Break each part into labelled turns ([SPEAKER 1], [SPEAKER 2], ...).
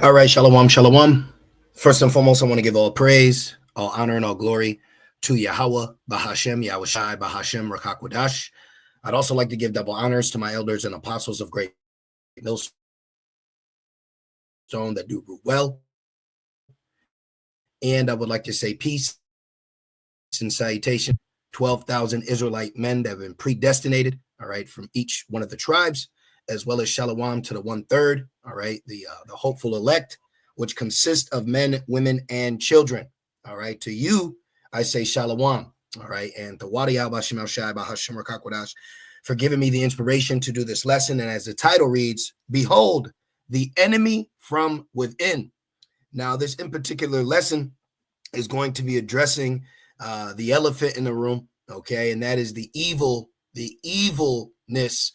[SPEAKER 1] All right, shalom, shalom. First and foremost, I want to give all praise, all honor, and all glory to Yahweh, Bahashem, Yahushai, Bahashem, Rakakwadash. I'd also like to give double honors to my elders and apostles of Great Millstone that do root well. And I would like to say peace and salutation. 12,000 Israelite men that have been predestinated, all right, from each one of the tribes, as well as shalom to the 1/3, all right, the hopeful elect, which consists of men, women, and children. All right, to you, I say shalom. All right, and to Wadiyah Bashim Al Shai Bahashim Rakakwadash for giving me the inspiration to do this lesson. And as the title reads, Behold, the enemy from within. Now, this in particular lesson is going to be addressing the elephant in the room, okay, and that is the evilness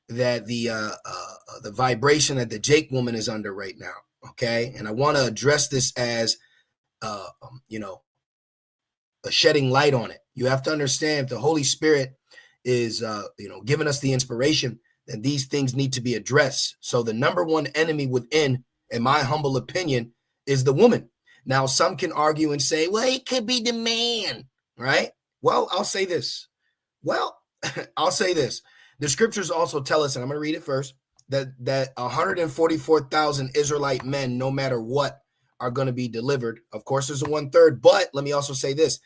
[SPEAKER 1] that the vibration that the Jake woman is under right now, okay, and I want to address this as a shedding light on it. You have to understand, if the Holy Spirit is giving us the inspiration, then these things need to be addressed. So the number one enemy within, in my humble opinion, is the woman. Now, some can argue and say, well, it could be the man, right? Well, I'll say this. The scriptures also tell us, and I'm going to read it first, that 144,000 Israelite men, no matter what, are going to be delivered. Of course, there's a 1/3, but let me also say this.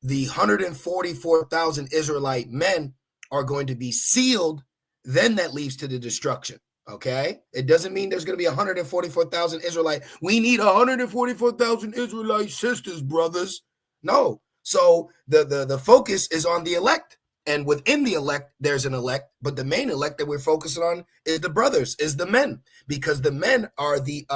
[SPEAKER 1] The 144,000 Israelite men are going to be sealed. Then that leads to the destruction. Okay, it doesn't mean there's going to be 144,000 Israelite. We need 144,000 Israelite sisters, brothers. No. So the focus is on the elect, and within the elect, there's an elect, but the main elect that we're focusing on is the brothers, is the men, because the men are the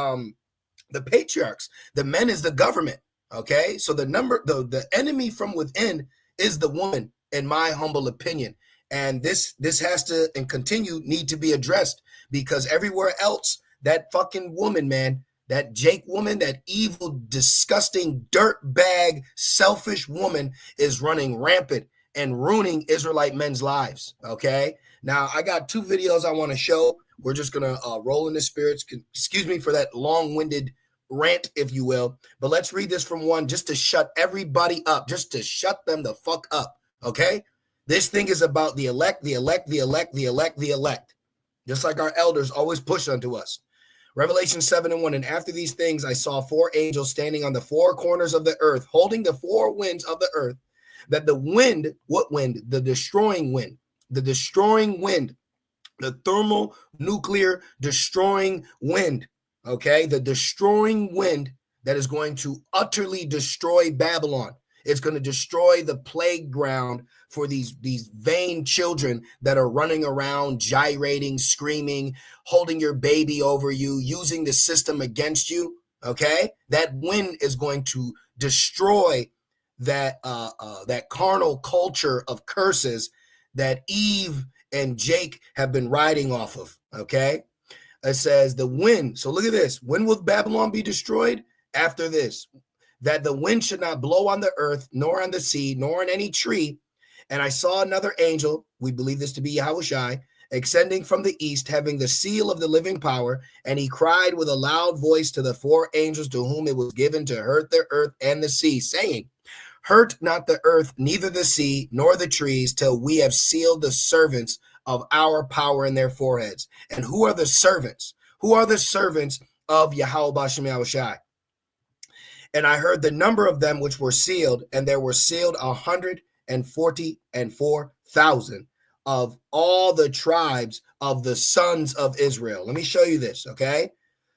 [SPEAKER 1] patriarchs. The men is the government. Okay, so the enemy from within is the woman, in my humble opinion. And this has to and continue need to be addressed, because everywhere else, that fucking woman, man, that Jake woman, that evil, disgusting, dirtbag, selfish woman is running rampant and ruining Israelite men's lives. Okay, now I got two videos I want to show. We're just gonna roll in the spirits. Excuse me for that long-winded rant, if you will, but let's read this from one just to shut everybody up, just to shut them the fuck up. Okay. This thing is about the elect, the elect, the elect, the elect, the elect. Just like our elders always push unto us. Revelation 7:1. And after these things, I saw 4 angels standing on the 4 corners of the earth, holding the 4 winds of the earth, that the wind, what wind? The destroying wind, the thermonuclear destroying wind. Okay. The destroying wind that is going to utterly destroy Babylon. It's going to destroy the playground for these vain children that are running around, gyrating, screaming, holding your baby over you, using the system against you. Okay, that wind is going to destroy that carnal culture of curses that Eve and Jake have been riding off of. Okay, it says the wind. So look at this. When will Babylon be destroyed? After this, that the wind should not blow on the earth, nor on the sea, nor on any tree. And I saw another angel, we believe this to be Yahushai, ascending from the east, having the seal of the living power. And he cried with a loud voice to the 4 angels to whom it was given to hurt the earth and the sea, saying, hurt not the earth, neither the sea, nor the trees, till we have sealed the servants of our power in their foreheads. And who are the servants? Who are the servants of Yahweh Bashem Yahushai? And I heard the number of them which were sealed, and there were sealed 144,000 of all the tribes of the sons of Israel. Let me show you this, okay?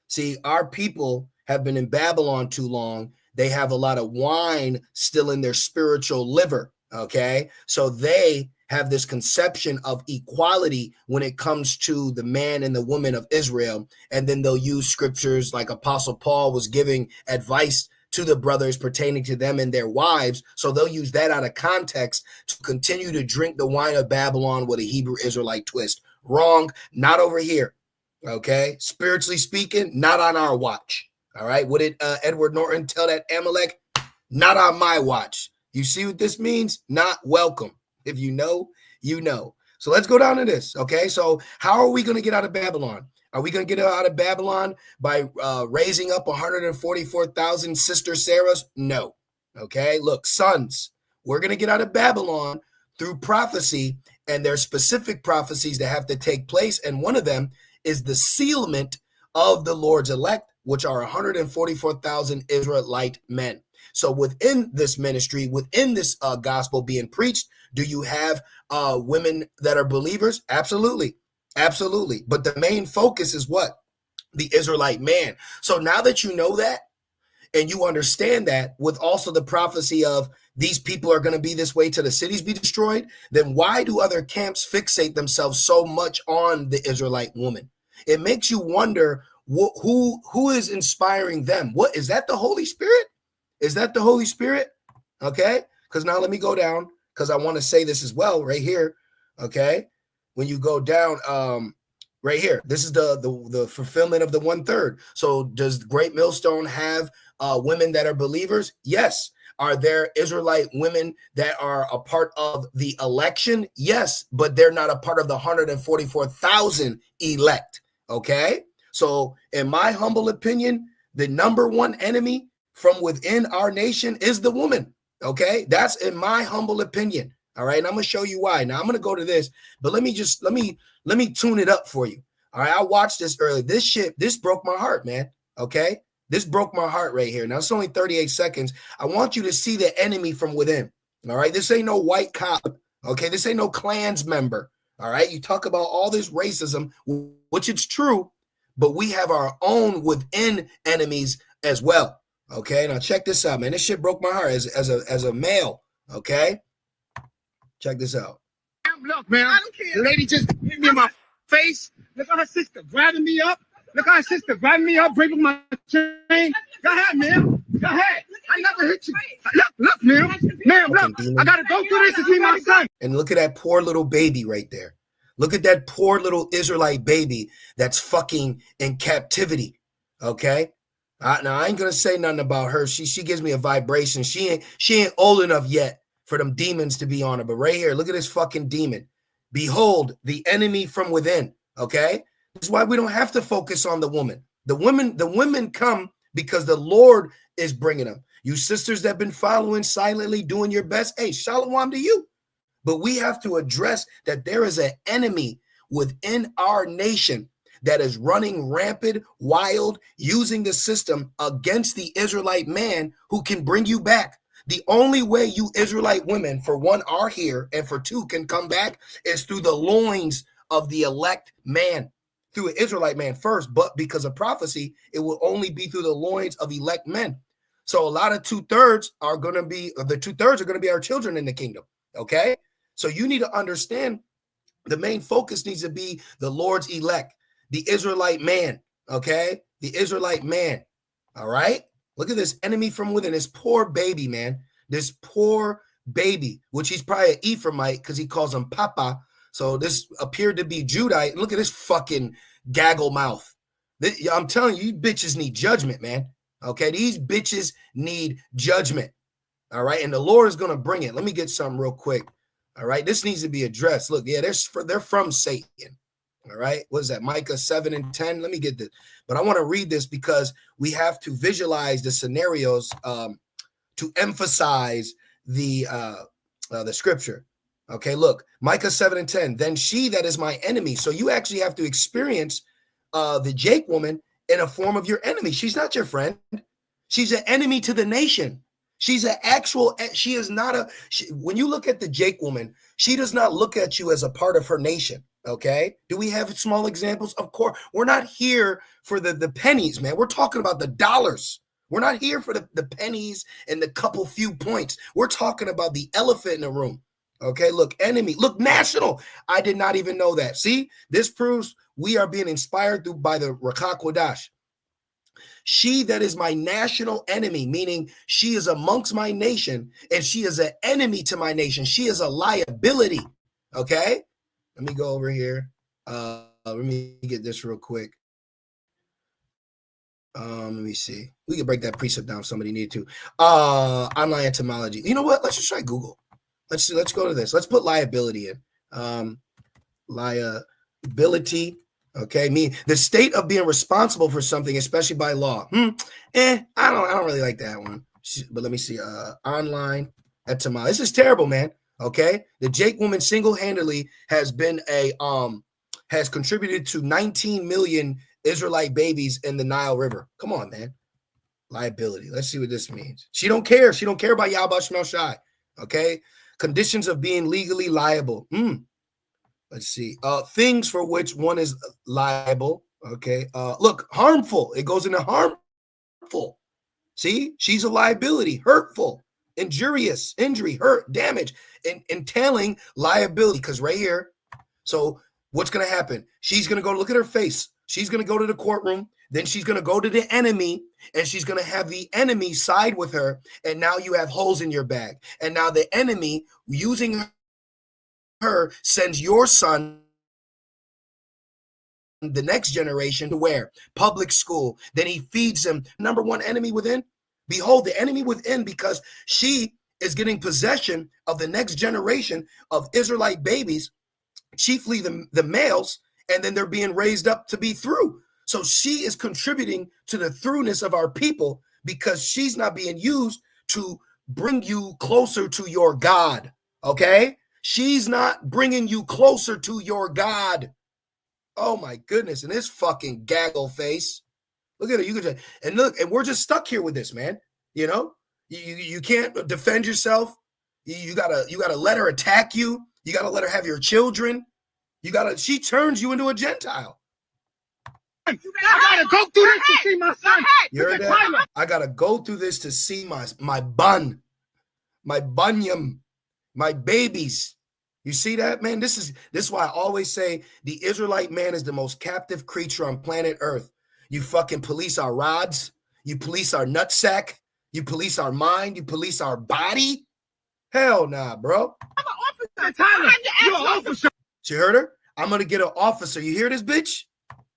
[SPEAKER 1] See, our people have been in Babylon too long. They have a lot of wine still in their spiritual liver, okay? So they have this conception of equality when it comes to the man and the woman of Israel. And then they'll use scriptures like Apostle Paul was giving advice to the brothers pertaining to them and their wives. So they'll use that out of context to continue to drink the wine of Babylon with a Hebrew Israelite twist. Wrong, not over here. Okay, spiritually speaking, not on our watch. All right, what did Edward Norton tell that Amalek? Not on my watch. You see what this means? Not welcome. If you know, you know. So let's go down to this. Okay. So how are we going to get out of Babylon? Are we going to get out of Babylon by raising up 144,000 sister Sarahs? No. Okay. Look, sons, we're going to get out of Babylon through prophecy, and there's specific prophecies that have to take place. And one of them is the sealment of the Lord's elect, which are 144,000 Israelite men. So within this ministry, within this gospel being preached, do you have women that are believers? Absolutely. Absolutely. But the main focus is what? The Israelite man. So now that you know that, and you understand that, with also the prophecy of these people are going to be this way till the cities be destroyed, then why do other camps fixate themselves so much on the Israelite woman? It makes you wonder who is inspiring them. What is that? The Holy Spirit? Is that the Holy Spirit? Okay. Because now let me go down, because I want to say this as well right here. Okay. When you go down, right here, this is the fulfillment of the 1/3. So does Great Millstone have women that are believers? Yes. Are there Israelite women that are a part of the election? Yes, but they're not a part of the 144,000 elect. Okay. So in my humble opinion, the number one enemy from within our nation is the woman. Okay. That's in my humble opinion. All right. And I'm going to show you why. Now I'm going to go to this, but let me tune it up for you. All right. I watched this earlier. This broke my heart, man. Okay. This broke my heart right here. Now it's only 38 seconds. I want you to see the enemy from within. All right. This ain't no white cop. Okay. This ain't no Klans member. All right. You talk about all this racism, which it's true, but we have our own within enemies as well. Okay. Now check this out, man. This shit broke my heart as a male. Okay. Check this out.
[SPEAKER 2] Look, man. I don't care. The lady just hit me in my face. Look at her sister grabbing me up. Look at her sister grabbing me up, breaking my chain. Go ahead, man. Go ahead. I never hit you. Look, man. Man, look. I got to go through this to see my son.
[SPEAKER 1] And look at that poor little baby right there. Look at that poor little Israelite baby that's fucking in captivity. Okay. Now I ain't gonna say nothing about her. She gives me a vibration. She ain't old enough yet for them demons to be on her. But right here, look at this fucking demon. Behold, the enemy from within. Okay. This is why we don't have to focus on the woman. The women come because the Lord is bringing them. You sisters that have been following silently, doing your best. Hey, shalom to you. But we have to address that there is an enemy within our nation that is running rampant, wild, using the system against the Israelite man who can bring you back. The only way you Israelite women, for one, are here, and for two, can come back is through the loins of the elect man, through an Israelite man first. But because of prophecy, it will only be through the loins of elect men. So a lot of 2/3 are going to be, the 2/3 are going to be our children in the kingdom. Okay. So you need to understand the main focus needs to be the Lord's elect, the Israelite man. Okay. The Israelite man. All right. Look at this enemy from within, this poor baby, man. This poor baby, which he's probably an Ephraimite because he calls him Papa. So this appeared to be Judite. Look at this fucking gaggle mouth. I'm telling you, you bitches need judgment, man. Okay. These bitches need judgment. All right. And the Lord is going to bring it. Let me get something real quick. All right. This needs to be addressed. Look, yeah, they're from Satan. All right. What is that? Micah 7:10. Let me get this. But I want to read this because we have to visualize the scenarios to emphasize the scripture. Okay. Look, Micah 7:10. Then she that is my enemy. So you actually have to experience the Jake woman in a form of your enemy. She's not your friend. She's an enemy to the nation. She's an actual, she is not when you look at the Jake woman, she does not look at you as a part of her nation. Okay. Do we have small examples? Of course. We're not here for the pennies, man. We're talking about the dollars. We're not here for the pennies and the couple few points. We're talking about the elephant in the room. Okay. Look, enemy, look, national. I did not even know that. See, this proves we are being inspired by the Rakah Kodash. She that is my national enemy, meaning she is amongst my nation and she is an enemy to my nation. She is a liability. Okay. Let me go over here. Let me get this real quick. Let me see. We can break that precept down if somebody needed to. Online etymology. You know what? Let's just try Google. Let's go to this. Let's put liability in. liability. Okay, the state of being responsible for something, especially by law. I don't really like that one. But let me see. Online etymology. This is terrible, man. Okay, the Jake woman single-handedly has been has contributed to 19 million Israelite babies in the Nile River. Come on, man. Liability. Let's see what this means. She don't care. She don't care about Yahweh Shemel Shai. Okay. Conditions of being legally liable. Let's see. Things for which one is liable. Okay. Look, harmful. It goes into harmful. See, she's a liability, hurtful, injurious, injury, hurt, damage, entailing liability. Because right here, so what's going to happen? She's going to go look at her face. She's going to go to the courtroom. Then she's going to go to the enemy, and she's going to have the enemy side with her. And now you have holes in your bag. And now the enemy, using her, sends your son, the next generation, to where? Public school. Then he feeds him. Number one enemy within. Behold, the enemy within, because she is getting possession of the next generation of Israelite babies, chiefly the males, and then they're being raised up to be through. So she is contributing to the throughness of our people, because she's not being used to bring you closer to your God. Okay? She's not bringing you closer to your God. Oh my goodness. And this fucking gaggle face. Look at her. You can just, and look, and we're just stuck here with this, man. You know, you can't defend yourself. You gotta let her attack you. You gotta let her have your children. She turns you into a Gentile.
[SPEAKER 2] I gotta go through this to see my son.
[SPEAKER 1] You heard that? I gotta go through this to see my bun, my bunyam, my babies. You see that, man? This is why I always say the Israelite man is the most captive creature on planet Earth. You fucking police our rods. You police our nutsack. You police our mind. You police our body. Hell nah, bro.
[SPEAKER 2] I'm an officer, Tyler. You're an officer.
[SPEAKER 1] She heard her? I'm gonna get an officer. You hear this, bitch?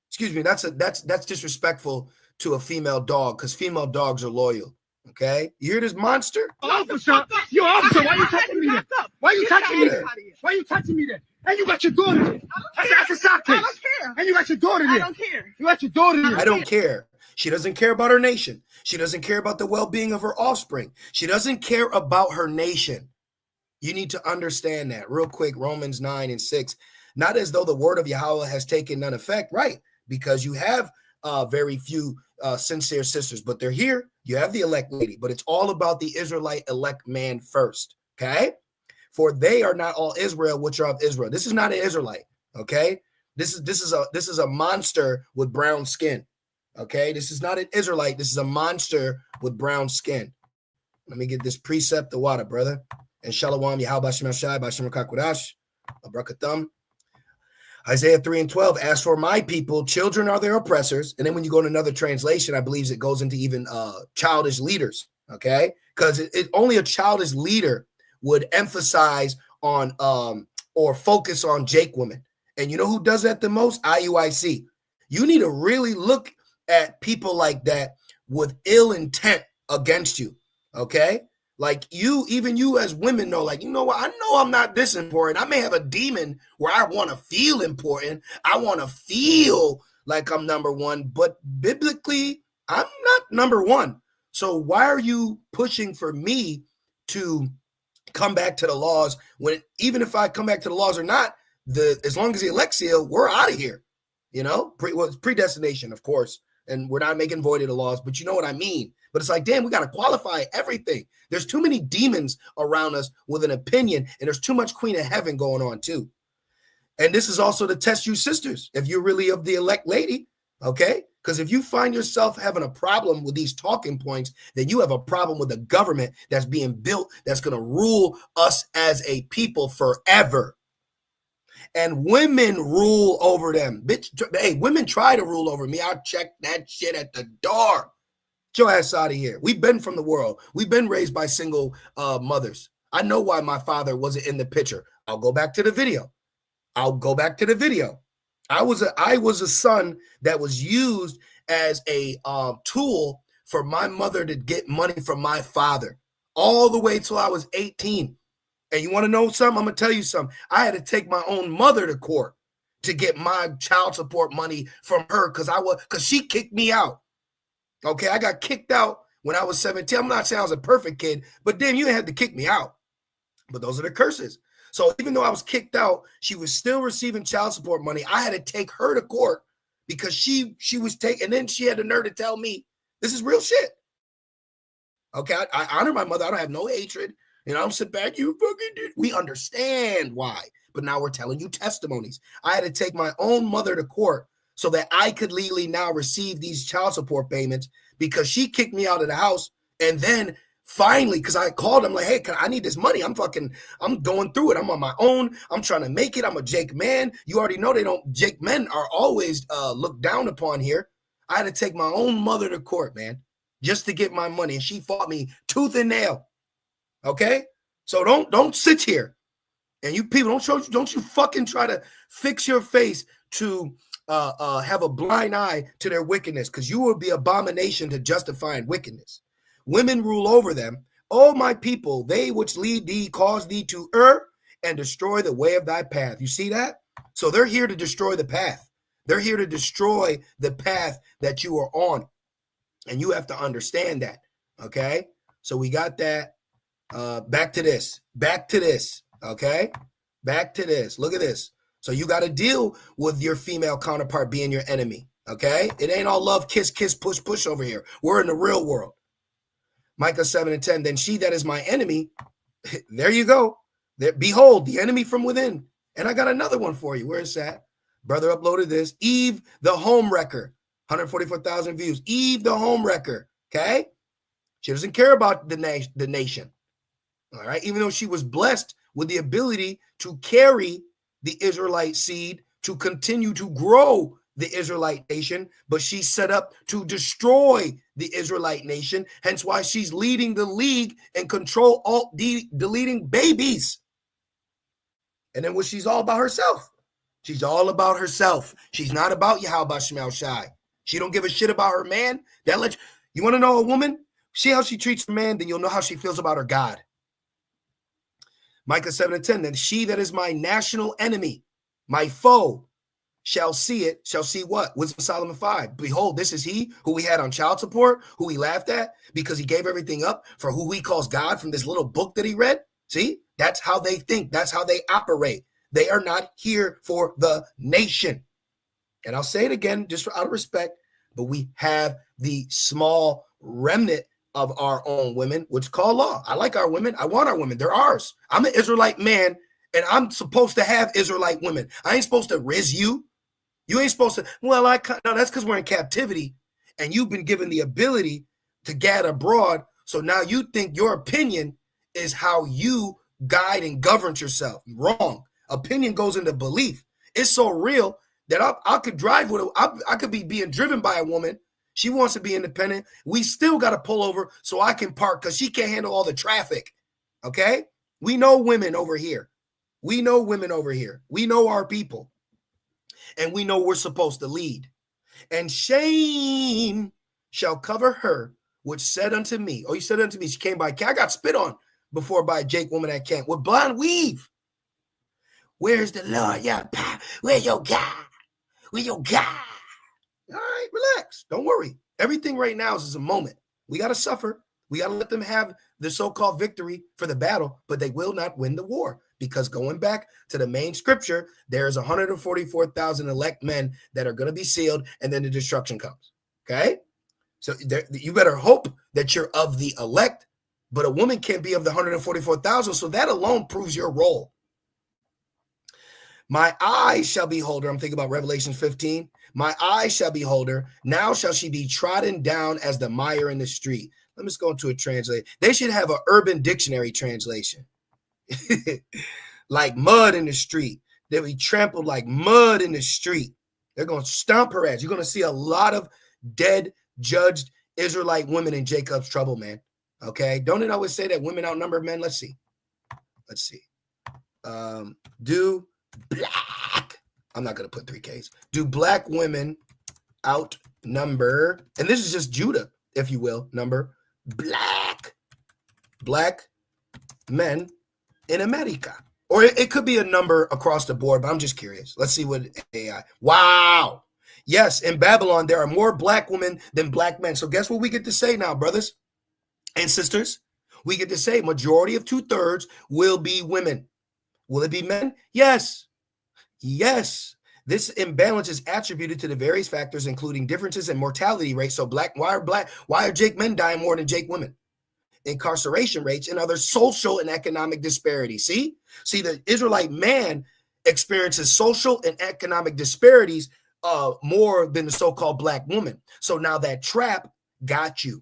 [SPEAKER 1] Excuse me. That's disrespectful to a female dog, because female dogs are loyal. Okay, you hear this monster?
[SPEAKER 2] Officer, you're an officer. Why you touching me there? Why you touching me there? Why you touching me there? And you got your daughter there. That's a sock case. I don't care. And you got your daughter there. I don't care. You got your daughter there.
[SPEAKER 1] I don't care. She doesn't care about her nation. She doesn't care about the well-being of her offspring. She doesn't care about her nation. You need to understand that real quick. Romans 9:6. Not as though the word of Yahweh has taken none effect, right? Because you have very few sincere sisters, but they're here. You have the elect lady, but it's all about the Israelite elect man first. Okay. For they are not all Israel, which are of Israel. This is not an Israelite. Okay. This is a monster with brown skin. Okay. This is not an Israelite. This is a monster with brown skin. Let me get this precept the water, brother. And Shalom, Yahweh Shemel Shai, Bashem Kakwadash, Abrakatham. Isaiah 3:12, as for my people, children are their oppressors. And then when you go to another translation, I believe it goes into even childish leaders, okay? Because it only a childish leader would emphasize on or focus on Jake women. And you know who does that the most? IUIC. You need to really look at people like that with ill intent against you, okay? Like even you as women know, like, you know what? I know I'm not this important. I may have a demon where I want to feel important. I want to feel like I'm number one, but biblically, I'm not number one. So why are you pushing for me to come back to the laws when, even if I come back to the laws or not, as long as the elect seal, we're out of here. You know, it's predestination, of course, and we're not making void of the laws, but you know what I mean. But it's like, damn, we got to qualify everything. There's too many demons around us with an opinion, and there's too much Queen of Heaven going on too. And this is also to test you sisters, if you're really of the elect lady, okay? Because if you find yourself having a problem with these talking points, then you have a problem with the government that's being built that's going to rule us as a people forever. And women rule over them. Bitch, hey, women try to rule over me. I'll check that shit at the door. Get your ass out of here. We've been from the world. We've been raised by single mothers. I know why my father wasn't in the picture. I'll go back to the video. I was a son that was used as a tool for my mother to get money from my father all the way till I was 18. And you want to know something? I'm going to tell you something. I had to take my own mother to court to get my child support money from her because she kicked me out. Okay, I got kicked out when I was 17. I'm not saying I was a perfect kid, but then you had to kick me out. But those are the curses. So even though I was kicked out, she was still receiving child support money. I had to take her to court because she was taking, and then she had the nerve to tell me, this is real shit. Okay, I honor my mother. I don't have no hatred. I don't sit back, you fucking did. We understand why. But now we're telling you testimonies. I had to take my own mother to court so that I could legally now receive these child support payments because she kicked me out of the house. And then finally, because I called him like, hey, I need this money. I'm going through it. I'm on my own. I'm trying to make it. I'm a Jake man. You already know Jake men are always looked down upon here. I had to take my own mother to court, man, just to get my money. And she fought me tooth and nail. Okay? So don't sit here. And you people, don't you fucking try to fix your face to have a blind eye to their wickedness, because you will be abomination to justifying wickedness. Women rule over them. Oh, my people, they which lead thee cause thee to err and destroy the way of thy path. You see that? So they're here to destroy the path. They're here to destroy the path that you are on. And you have to understand that. Okay? So we got that. Back to this. Okay? Back to this. Look at this. So you got to deal with your female counterpart being your enemy. Okay? It ain't all love, kiss, kiss, push, push over here. We're in the real world. Micah 7:10. Then she that is my enemy, there you go. There, behold, the enemy from within. And I got another one for you. Where is that? Brother uploaded this. Eve, the home wrecker. 144,000 views. Eve, the home wrecker. Okay? She doesn't care about the nation. All right? Even though she was blessed with the ability to carry the Israelite seed, to continue to grow the Israelite nation, but she's set up to destroy the Israelite nation. Hence why she's leading the league and control deleting babies. And then she's all about herself. She's all about herself. She's not about Yahweh Shemel Shai. She don't give a shit about her man. You want to know a woman? See how she treats her man, then you'll know how she feels about her God. Micah 7:10. Then she that is my national enemy, my foe, shall see it. Shall see what? Wisdom of Solomon 5. Behold, this is he who we had on child support, who we laughed at because he gave everything up for who he calls God from this little book that he read. See, that's how they think. That's how they operate. They are not here for the nation. And I'll say it again, just out of respect, but we have the small remnant of our own women, which call law. I like our women. I want our women. They're ours. I'm an Israelite man, and I'm supposed to have Israelite women. I ain't supposed to riz you. You ain't supposed to. Well, no, that's because we're in captivity, and you've been given the ability to gad abroad. So now you think your opinion is how you guide and govern yourself. Wrong. Opinion goes into belief. It's so real that I could drive with I could be being driven by a woman. She wants to be independent. We still got to pull over so I can park because she can't handle all the traffic. Okay? We know women over here. We know our people. And we know we're supposed to lead. And shame shall cover her, which said unto me. Oh, you said unto me, she came by. I got spit on before by a Jake woman at camp with blonde weave. Where's the Lord? Yeah, where's your God? Where's your God? All right, relax. Don't worry. Everything right now is a moment. We got to suffer. We got to let them have the so-called victory for the battle, but they will not win the war. Because going back to the main scripture, there's 144,000 elect men that are going to be sealed, and then the destruction comes. Okay? So you better hope that you're of the elect, but a woman can't be of the 144,000, so that alone proves your role. My eyes shall behold her. I'm thinking about Revelation 15. My eyes shall behold her. Now shall she be trodden down as the mire in the street. Let me just go into a translation. They should have an Urban Dictionary translation. Like mud in the street. They'll be trampled like mud in the street. They're going to stomp her ass. You're going to see a lot of dead, judged Israelite women in Jacob's trouble, man. Okay? Don't it always say that women outnumber men? Let's see. Do black, I'm not going to put 3Ks. Do black women outnumber, and this is just Judah, if you will, number black men in America Or it could be a number across the board, but I'm just curious. Let's see what AI. Wow. Yes, in Babylon, there are more black women than black men. So guess what we get to say now, brothers and sisters? We get to say majority of 2/3 will be women. Will it be men? Yes. Yes. This imbalance is attributed to the various factors, including differences in mortality rates. So why are Jake men dying more than Jake women? Incarceration rates, and other social and economic disparities. See, the Israelite man experiences social and economic disparities more than the so-called black woman. So now that trap got you.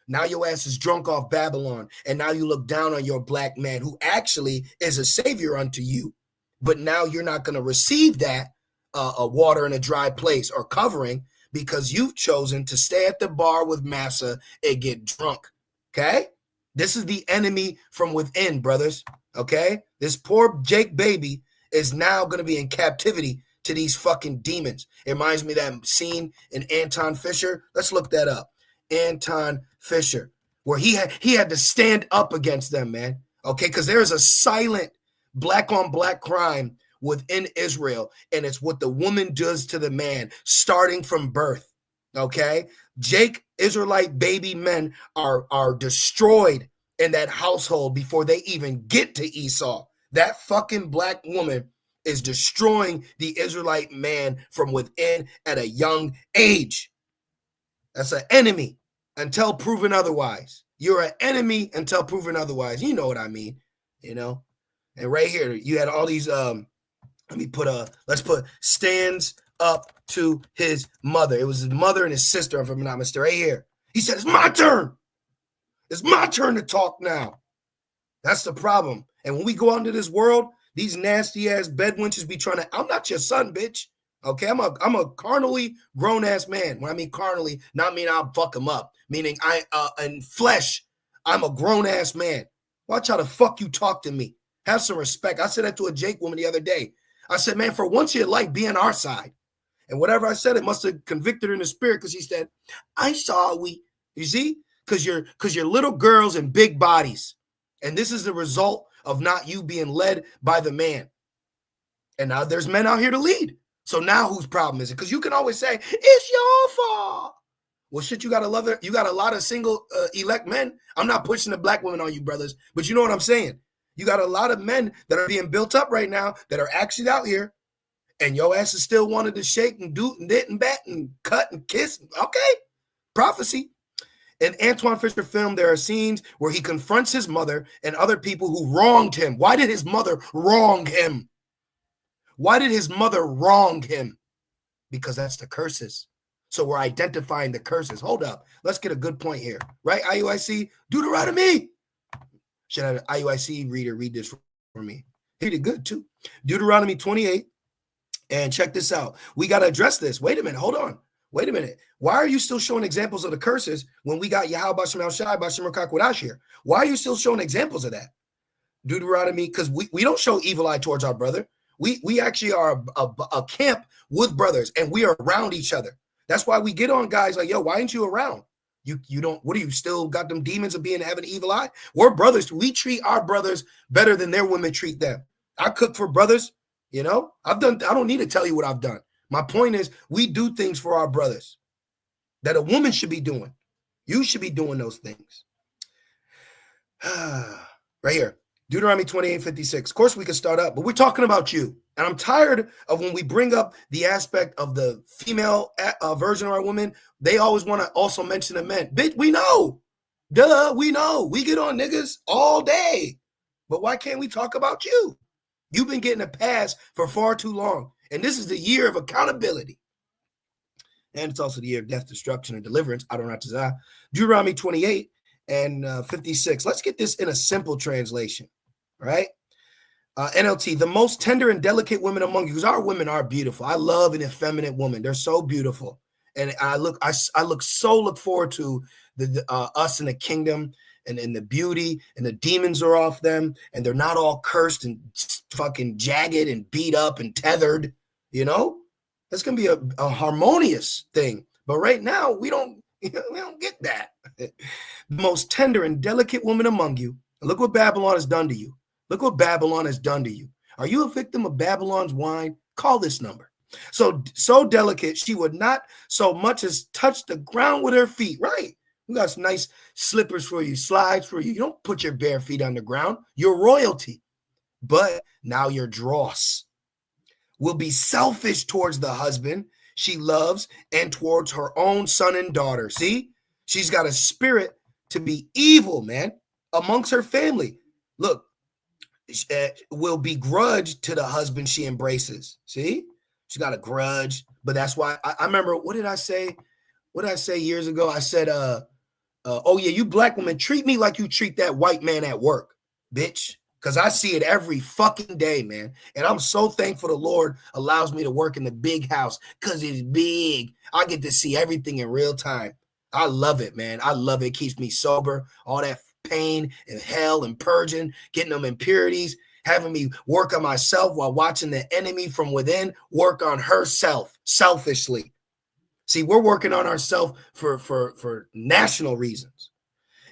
[SPEAKER 1] Now your ass is drunk off Babylon, and now you look down on your black man who actually is a savior unto you. But now you're not going to receive that a water in a dry place or covering, because you've chosen to stay at the bar with massa and get drunk. Okay? This is the enemy from within, brothers. Okay? This poor Jake baby is now going to be in captivity to these fucking demons. It reminds me of that scene in Anton Fisher. Let's look that up. Anton Fisher, where he had to stand up against them, man. Okay? Because there is a silent black on black crime within Israel, and it's what the woman does to the man starting from birth. Okay? Jake Israelite baby men are destroyed in that household before they even get to Esau. That fucking black woman is destroying the Israelite man from within at a young age. That's an enemy until proven otherwise. You're an enemy until proven otherwise. You know what I mean, you know? And right here, you had all these let's put stands up to his mother. It was his mother and his sister, if I'm not mistaken. Right here. He said, it's my turn. It's my turn to talk now. That's the problem. And when we go out into this world, these nasty ass bedwenches be trying to, I'm not your son, bitch. Okay, I'm a carnally grown ass man. When I mean carnally, not mean I'll fuck him up. Meaning in flesh, I'm a grown ass man. Watch how the fuck you talk to me. Have some respect. I said that to a Jake woman the other day. I said, man, for once in your life, be on our side. And whatever I said, it must have convicted her in the spirit, because he said, I saw you see, because you're little girls and big bodies. And this is the result of not you being led by the man. And now there's men out here to lead. So now whose problem is it? Because you can always say, it's your fault. Well, shit, you got a lot of single elect men. I'm not pushing the black women on you, brothers, but you know what I'm saying? You got a lot of men that are being built up right now that are actually out here, and your ass is still wanted to shake and do and dit and bat and cut and kiss. Okay, prophecy. In Antoine Fisher film, there are scenes where he confronts his mother and other people who wronged him. Why did his mother wrong him? Why did his mother wrong him? Because that's the curses. So we're identifying the curses. Hold up. Let's get a good point here. Right, IUIC? Deuteronomy. Should have an IUIC reader read this for me. He did good too. Deuteronomy 28. And check this out. We got to address this. Wait a minute. Hold on. Wait a minute. Why are you still showing examples of the curses when we got Yahweh Bashem El-Shai, Bashem Rakakwadash here? Why are you still showing examples of that? Deuteronomy, because we don't show evil eye towards our brother. We actually are a camp with brothers, and we are around each other. That's why we get on guys like, yo, why ain't you around? You don't, what do you still got them demons of having evil eye? We're brothers. We treat our brothers better than their women treat them. I cook for brothers, you know. I don't need to tell you what I've done. My point is, we do things for our brothers that a woman should be doing. You should be doing those things. Right here, Deuteronomy 28:56. Of course, we could start up, but we're talking about you. And I'm tired of when we bring up the aspect of the female version of our women, they always want to also mention the men. Bitch, we know. Duh, we know. We get on niggas all day. But why can't we talk about you? You've been getting a pass for far too long. And this is the year of accountability. And it's also the year of death, destruction, and deliverance. Deuteronomy 28 and 56. Let's get this in a simple translation, right? NLT, the most tender and delicate women among you, because our women are beautiful. I love an effeminate woman. They're so beautiful. And I look forward to the us in the kingdom and the beauty, and the demons are off them, and they're not all cursed and fucking jagged and beat up and tethered, you know? That's going to be a harmonious thing. But right now, we don't get that. The most tender and delicate woman among you. Look what Babylon has done to you. Look what Babylon has done to you. Are you a victim of Babylon's wine? Call this number. So delicate, she would not so much as touch the ground with her feet. Right. We got some nice slippers for you, slides for you. You don't put your bare feet on the ground. You're royalty. But now your dross will be selfish towards the husband she loves and towards her own son and daughter. See, she's got a spirit to be evil, man, amongst her family. Look, will begrudge to the husband she embraces. See, she got a grudge, but that's why I remember, what did I say? What did I say years ago? I said, oh yeah, you black women treat me like you treat that white man at work, bitch. Because I see it every fucking day, man. And I'm so thankful the Lord allows me to work in the big house because it's big. I get to see everything in real time. I love it, man. I love it. It keeps me sober. All that pain and hell and purging, getting them impurities, having me work on myself while watching the enemy from within work on herself selfishly. See, we're working on ourselves for national reasons.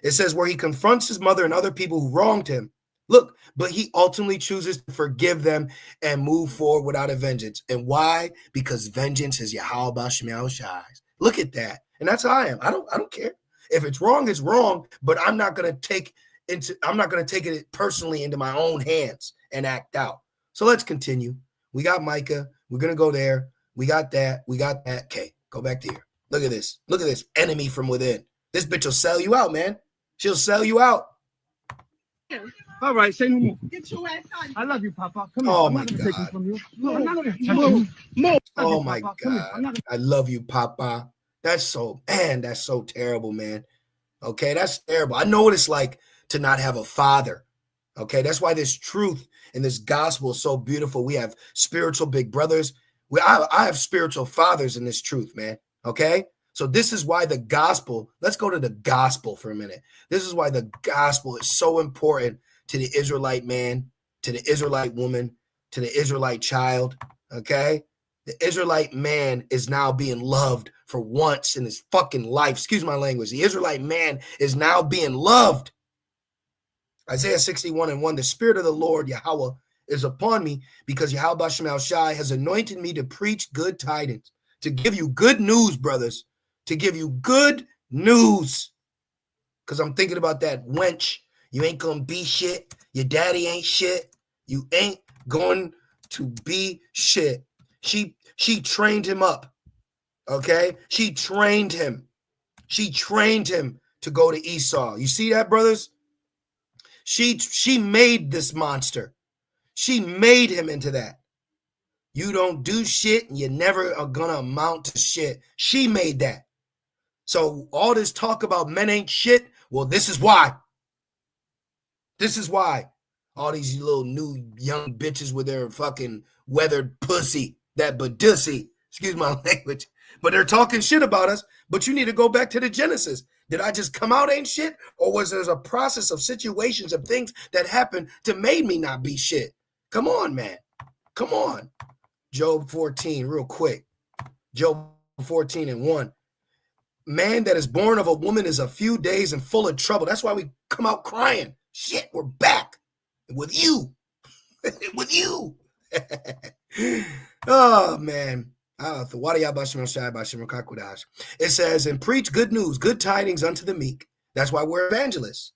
[SPEAKER 1] It says where he confronts his mother and other people who wronged him. Look, but he ultimately chooses to forgive them and move forward without a vengeance. And why? Because vengeance is Yahweh Bashmiel Shai's. Look at that. And that's how I am. I don't care. If it's wrong, it's wrong, but I'm not gonna take it personally into my own hands and act out. So let's continue. We got Micah. We're gonna go there. We got that. We got that. Okay, go back to here. Look at this. Look at this enemy from within. This bitch will sell you out, man. She'll sell you out.
[SPEAKER 2] All right, say no more.
[SPEAKER 3] Get your ass out.
[SPEAKER 2] I love you, Papa. Come
[SPEAKER 1] Oh
[SPEAKER 2] here.
[SPEAKER 1] my
[SPEAKER 2] I'm not gonna
[SPEAKER 1] God.
[SPEAKER 2] take it from you. No, I'm not gonna touch you. Move.
[SPEAKER 1] Oh my God. I love you, Papa. That's so terrible, man. Okay, that's terrible. I know what it's like to not have a father. Okay, that's why this truth and this gospel is so beautiful. We have spiritual big brothers. I have spiritual fathers in this truth, man. Okay, so this is why the gospel, let's go to the gospel for a minute. This is why the gospel is so important to the Israelite man, to the Israelite woman, to the Israelite child. Okay, the Israelite man is now being loved for once in his fucking life. Excuse my language. The Israelite man is now being loved. Isaiah 61:1, the Spirit of the Lord, Yahweh, is upon me because Yahweh Basham Shai has anointed me to preach good tidings, to give you good news, brothers, to give you good news. Because I'm thinking about that wench. You ain't going to be shit. Your daddy ain't shit. You ain't going to be shit. She trained him up. Okay? She trained him. She trained him to go to Esau. You see that, brothers? She made this monster. She made him into that. You don't do shit and you never are gonna amount to shit. She made that. So all this talk about men ain't shit, well, this is why. This is why. All these little new young bitches with their fucking weathered pussy, that badussy, excuse my language, but they're talking shit about us, but you need to go back to the Genesis. Did I just come out ain't shit? Or was there a process of situations of things that happened to made me not be shit? Come on, man. Come on. Job 14, real quick. Job 14:1. Man that is born of a woman is a few days and full of trouble. That's why we come out crying. Shit, we're back with you. With you. Oh, man. It says, and preach good news, good tidings unto the meek. That's why we're evangelists.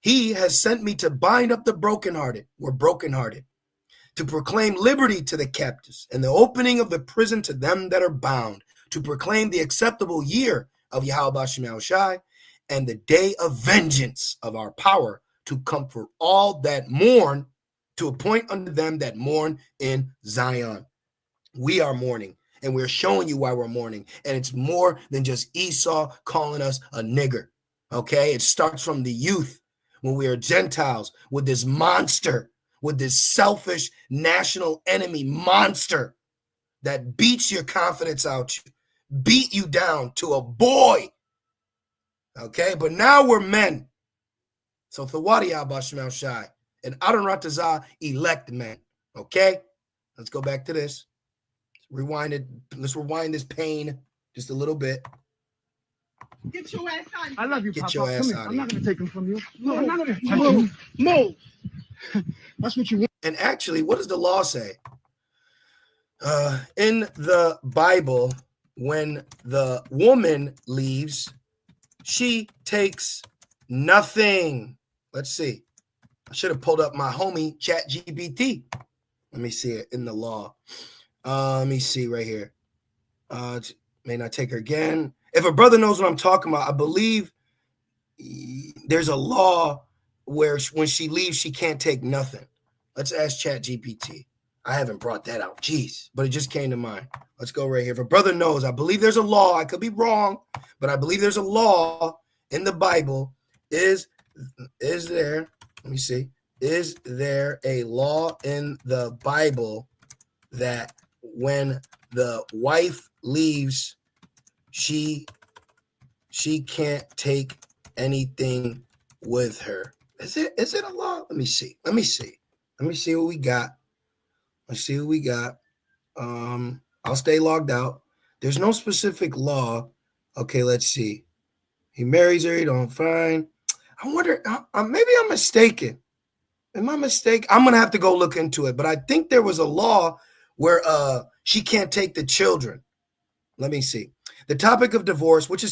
[SPEAKER 1] He has sent me to bind up the brokenhearted. We're brokenhearted. To proclaim liberty to the captives and the opening of the prison to them that are bound. To proclaim the acceptable year of Yahweh Bashim Shai and the day of vengeance of our power, to comfort all that mourn, to appoint unto them that mourn in Zion. We are mourning, and we're showing you why we're mourning. And it's more than just Esau calling us a nigger. Okay, it starts from the youth when we are Gentiles with this monster, with this selfish national enemy monster that beats your confidence out, beat you down to a boy. Okay, but now we're men. So Thawadiya Bashmal Shai and Adon Ratazah elect men. Okay, let's go back to this. Rewind it. Let's rewind this pain just a little bit.
[SPEAKER 3] Get your ass out.
[SPEAKER 2] I love you,
[SPEAKER 1] Get
[SPEAKER 2] Papa.
[SPEAKER 1] your ass
[SPEAKER 2] Come here.
[SPEAKER 1] out of
[SPEAKER 2] I'm not
[SPEAKER 1] here.
[SPEAKER 2] going to take him from you. No, I'm not going to touch you. Move. That's what you want.
[SPEAKER 1] And actually, what does the law say? In the Bible, when the woman leaves, she takes nothing. Let's see. I should have pulled up my homie ChatGPT. Let me see it in the law. Let me see right here. May not take her again. If a brother knows what I'm talking about, I believe there's a law where when she leaves, she can't take nothing. Let's ask ChatGPT. I haven't brought that out. Jeez, but it just came to mind. Let's go right here. If a brother knows, I believe there's a law. I could be wrong, but I believe there's a law in the Bible. Is there, let me see, is there a law in the Bible that when the wife leaves, she can't take anything with her? Is it a law? Let me see what we got. Let's see what we got. I'll stay logged out. There's no specific law. Okay, let's see. He marries her, he don't find. I wonder, maybe I'm mistaken. Am I mistaken? I'm gonna have to go look into it, but I think there was a law where she can't take the children. Let me see. The topic of divorce, which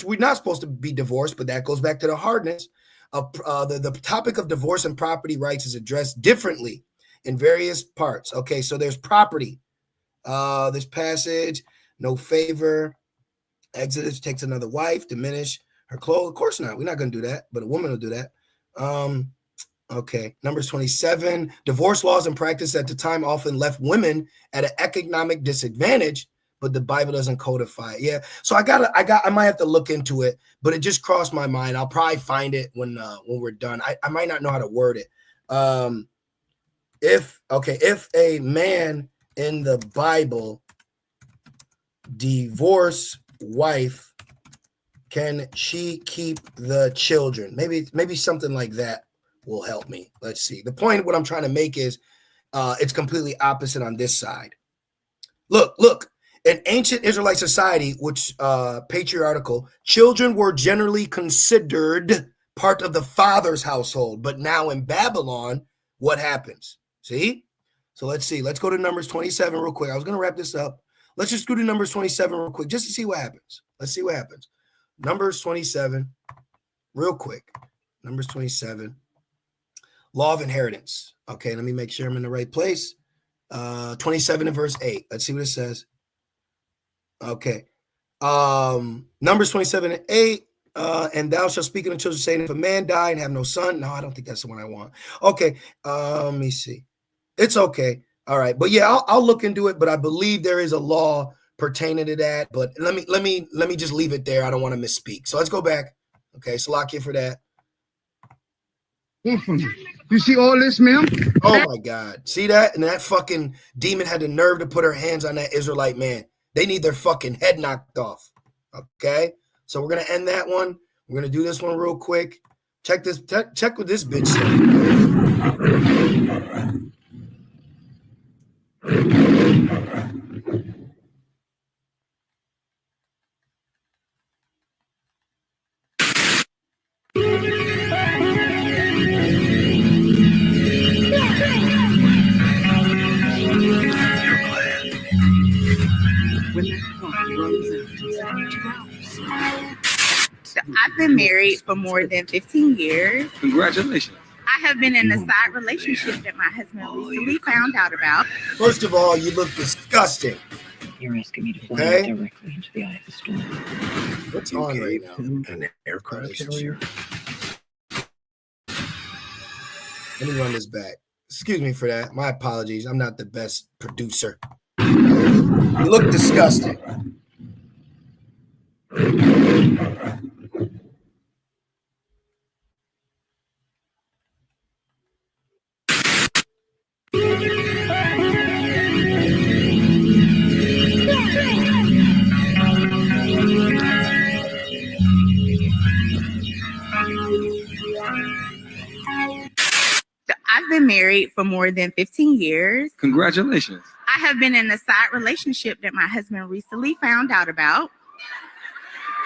[SPEAKER 1] we're not supposed to be divorced, but that goes back to the hardness of the topic of divorce and property rights is addressed differently in various parts. Okay, so there's property. This passage, no favor. Exodus takes another wife, diminish her clothes. Of course not. We're not going to do that, but a woman will do that. Okay, Numbers 27. Divorce laws and practice at the time often left women at an economic disadvantage, but the Bible doesn't codify it. Yeah, so I might have to look into it, but it just crossed my mind. I'll probably find it when we're done. I might not know how to word it. If a man in the Bible divorce wife, can she keep the children? Maybe something like that will help me. Let's see. The point, what I'm trying to make is it's completely opposite on this side. Look. In ancient Israelite society, which patriarchal, children were generally considered part of the father's household. But now in Babylon, what happens? See? So let's see. Let's go to Numbers 27 real quick. I was going to wrap this up. Let's just go to Numbers 27 real quick just to see what happens. Let's see what happens. Numbers 27 real quick. Numbers 27. Law of inheritance. Okay, let me make sure I'm in the right place. 27 and verse 8. Let's see what it says. Okay. Numbers 27 and 8. And thou shalt speak unto the children, saying, if a man die and have no son. No, I don't think that's the one I want. Okay. Let me see. It's okay. All right. But yeah, I'll look into it, but I believe there is a law pertaining to that. But let me just leave it there. I don't want to misspeak. So let's go back. Okay. Salakia for that.
[SPEAKER 2] You see all this, ma'am?
[SPEAKER 1] Oh my God. See that? And that fucking demon had the nerve to put her hands on that Israelite man. They need their fucking head knocked off. Okay. So we're going to end that one. We're going to do this one real quick. Check this. Check what this bitch said.
[SPEAKER 4] I've been married for more than 15 years.
[SPEAKER 5] Congratulations.
[SPEAKER 4] I have been in a side relationship that my husband recently found out about.
[SPEAKER 1] First of all, you look disgusting.
[SPEAKER 6] You're asking me to fly directly into the eye of the storm.
[SPEAKER 1] What's on right now?
[SPEAKER 6] An aircraft carrier.
[SPEAKER 1] Let me run this back. Excuse me for that. My apologies. I'm not the best producer. You look disgusting.
[SPEAKER 4] I've been married for more than 15 years.
[SPEAKER 5] Congratulations.
[SPEAKER 4] I have been in a side relationship that my husband recently found out about.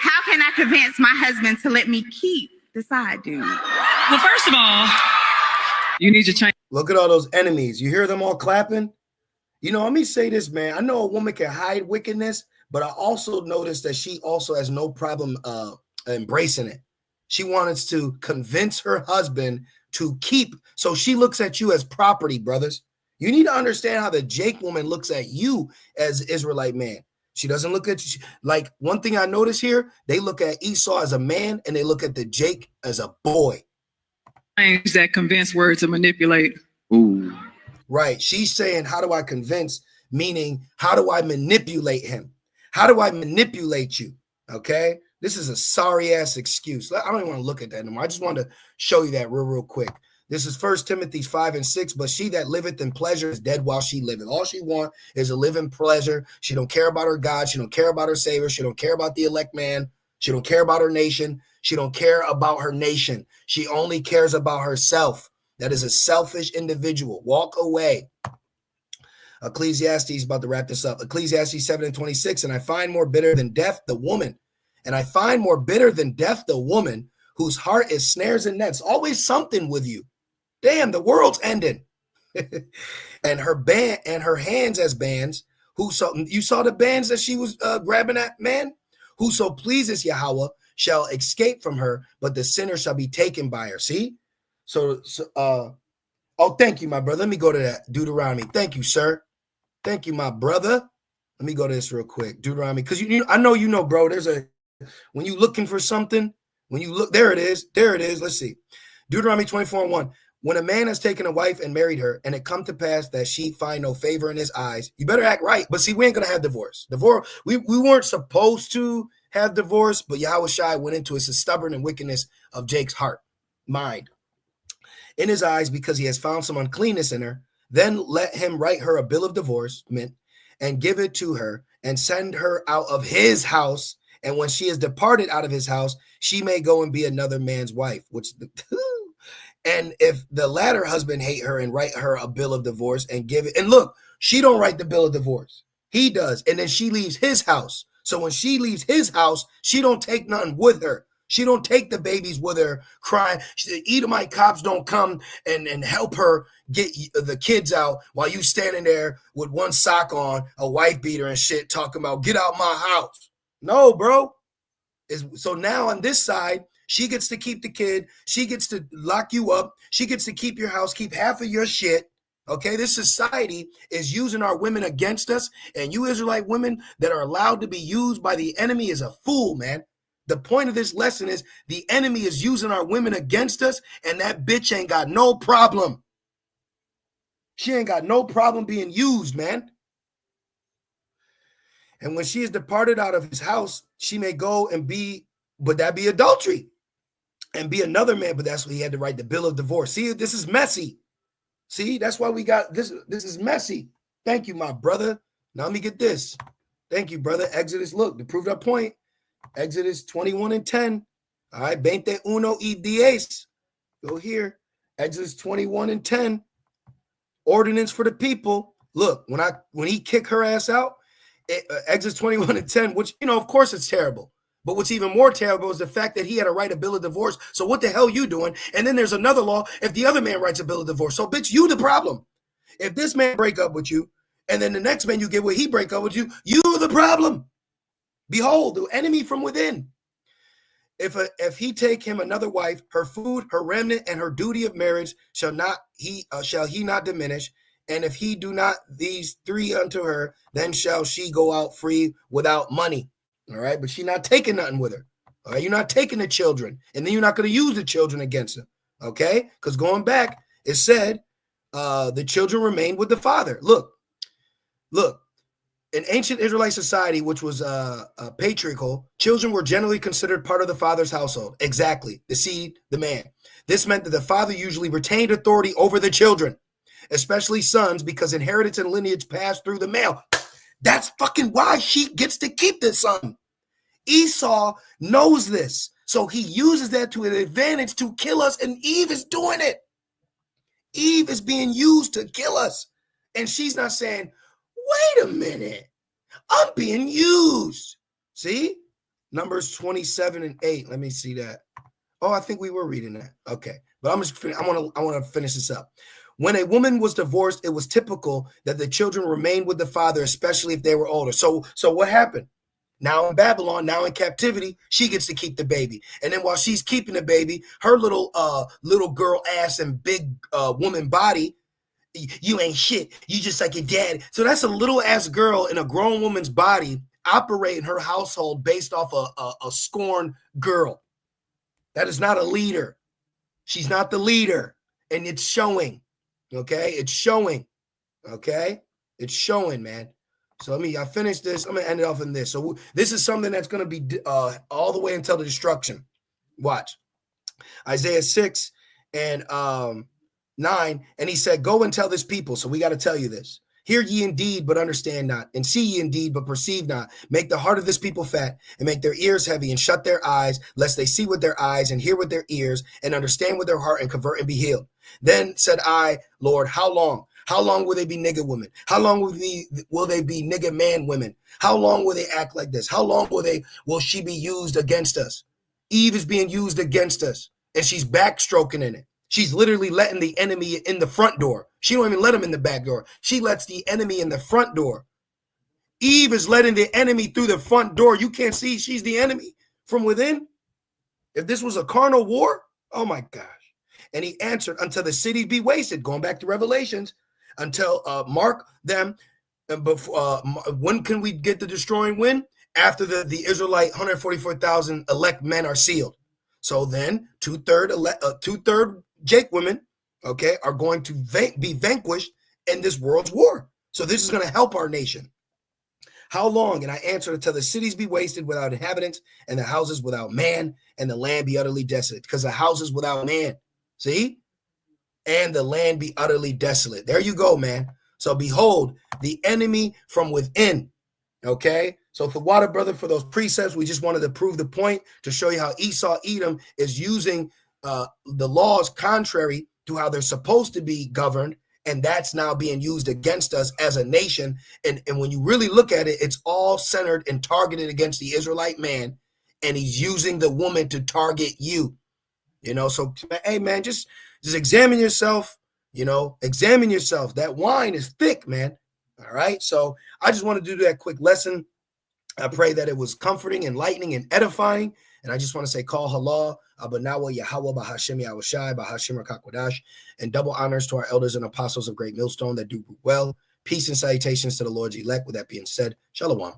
[SPEAKER 4] How can I convince my husband to let me keep the side dude?
[SPEAKER 7] Well, first of all,
[SPEAKER 5] You need to change.
[SPEAKER 1] Look at all those enemies. You hear them all clapping? You know, let me say this, man. I know a woman can hide wickedness, but I also noticed that she also has no problem embracing it. She wants to convince her husband to keep. So she looks at you as property, brothers. You need to understand how the Jake woman looks at you as Israelite man. She doesn't look at you. Like, one thing I notice here, they look at Esau as a man and they look at the Jake as a boy.
[SPEAKER 5] Use that convince word to manipulate.
[SPEAKER 7] Ooh.
[SPEAKER 1] Right. She's saying, how do I convince? Meaning, how do I manipulate him? How do I manipulate you? Okay. This is a sorry ass excuse. I don't even want to look at that anymore. I just wanted to show you that real quick. This is 1 Timothy 5:6. But she that liveth in pleasure is dead while she liveth. All she want is to live in pleasure. She don't care about her God. She don't care about her Savior. She don't care about the elect man. She don't care about her nation. She don't care about her nation. She only cares about herself. That is a selfish individual. Walk away. Ecclesiastes, about to wrap this up. Ecclesiastes 7:26. And I find more bitter than death the woman. And I find more bitter than death the woman whose heart is snares and nets. Always something with you. Damn, the world's ending. And her hands as bands. You saw the bands that she was grabbing at, man? Whoso pleases Yahweh shall escape from her, but the sinner shall be taken by her. See? Oh, thank you, my brother. Let me go to that. Deuteronomy. Thank you, sir. Thank you, my brother. Let me go to this real quick. Deuteronomy. Because I know you know, bro. When you looking for something, when you look, there it is. There it is. Let's see. Deuteronomy 24:1. When a man has taken a wife and married her, and it come to pass that she find no favor in his eyes, you better act right. But see, we ain't gonna have divorce. We weren't supposed to have divorce, but Yahweh Shai went into it's the stubborn and wickedness of Jake's mind. In his eyes, because he has found some uncleanness in her, then let him write her a bill of divorcement and give it to her and send her out of his house. And when she is departed out of his house, she may go and be another man's wife, and if the latter husband hate her and write her a bill of divorce and give it, and look, she don't write the bill of divorce. He does. And then she leaves his house. So when she leaves his house, she don't take nothing with her. She don't take the babies with her crying. The Edomite cops don't come and help her get the kids out while you standing there with one sock on, a wife beater and shit, talking about get out my house. No, bro. So now on this side, she gets to keep the kid. She gets to lock you up. She gets to keep your house, keep half of your shit. Okay, this society is using our women against us. And you Israelite women that are allowed to be used by the enemy is a fool, man. The point of this lesson is the enemy is using our women against us, and that bitch ain't got no problem. She ain't got no problem being used, man. And when she is departed out of his house, she may go and but that be adultery, and be another man. But that's what he had to write the bill of divorce. See, this is messy. See, that's why we got this. This is messy. Thank you, my brother. Now let me get this. Thank you, brother. Exodus, look, to prove that point. Exodus 21:10. All right, 21 y 10. Go here. Exodus 21:10. Ordinance for the people. Look, when he kicked her ass out, Exodus 21:10, which, of course it's terrible. But what's even more terrible is the fact that he had to write a bill of divorce. So what the hell you doing? And then there's another law if the other man writes a bill of divorce. So, bitch, you the problem. If this man break up with you, and then the next man you get with, he break up with you, you the problem. Behold, the enemy from within. If he take him another wife, her food, her remnant, and her duty of marriage shall he not diminish. And if he do not these three unto her, then shall she go out free without money. All right, but she's not taking nothing with her. All right, you're not taking the children, and then you're not going to use the children against them. Okay, because going back, it said the children remained with the father. Look. In ancient Israelite society, which was patriarchal, children were generally considered part of the father's household. Exactly, the seed, the man. This meant that the father usually retained authority over the children, especially sons, because inheritance and lineage passed through the male. That's fucking why she gets to keep the son. Esau knows this, so he uses that to an advantage to kill us, and Eve is doing it. Eve is being used to kill us, and she's not saying, wait a minute, I'm being used. See? Numbers 27:8. Let me see that. Oh, I think we were reading that. Okay. But I want to finish this up. When a woman was divorced, it was typical that the children remained with the father, especially if they were older. So what happened? Now in Babylon, now in captivity, she gets to keep the baby. And then while she's keeping the baby, her little girl ass and big woman body, you ain't shit. You just like your dad. So that's a little ass girl in a grown woman's body operating her household based off a scorned girl. That is not a leader. She's not the leader. And it's showing. Okay? It's showing. Okay? It's showing, man. So I finish this. I'm going to end it off in this. So this is something that's going to be all the way until the destruction. Watch. Isaiah 6 and 9. And he said, go and tell this people. So we got to tell you this. Hear ye indeed, but understand not. And see ye indeed, but perceive not. Make the heart of this people fat, and make their ears heavy, and shut their eyes, lest they see with their eyes, and hear with their ears, and understand with their heart, and convert and be healed. Then said I, Lord, how long? How long will they be nigger women? How long will they be nigger man women? How long will they act like this? How long will she be used against us? Eve is being used against us, and she's backstroking in it. She's literally letting the enemy in the front door. She don't even let him in the back door. She lets the enemy in the front door. Eve is letting the enemy through the front door. You can't see she's the enemy from within. If this was a carnal war, oh my gosh. And he answered, until the cities be wasted, going back to Revelations, until mark them. And before, when can we get the destroying wind? After the Israelite 144,000 elect men are sealed. So then two-third Jake women, okay, are going to be vanquished in this world's war. So this is going to help our nation. How long? And I answered, until the cities be wasted without inhabitants, and the houses without man, and the land be utterly desolate. Because the houses without man, see? And the land be utterly desolate. There you go, man. So behold, the enemy from within. Okay. So for water, brother, for those precepts, we just wanted to prove the point to show you how Esau, Edom is using the laws contrary to how they're supposed to be governed. And that's now being used against us as a nation. And when you really look at it, it's all centered and targeted against the Israelite man. And he's using the woman to target you. You know, so hey, man, just examine yourself, examine yourself. That wine is thick, man. All right. So I just want to do that quick lesson. I pray that it was comforting, enlightening, and edifying. And I just want to say, call halal, abanawa Yahweh, Bahashim Yahushai, Bahashim Rakakwadash, and double honors to our elders and apostles of Great Millstone that do well. Peace and salutations to the Lord's elect. With that being said, Shalom.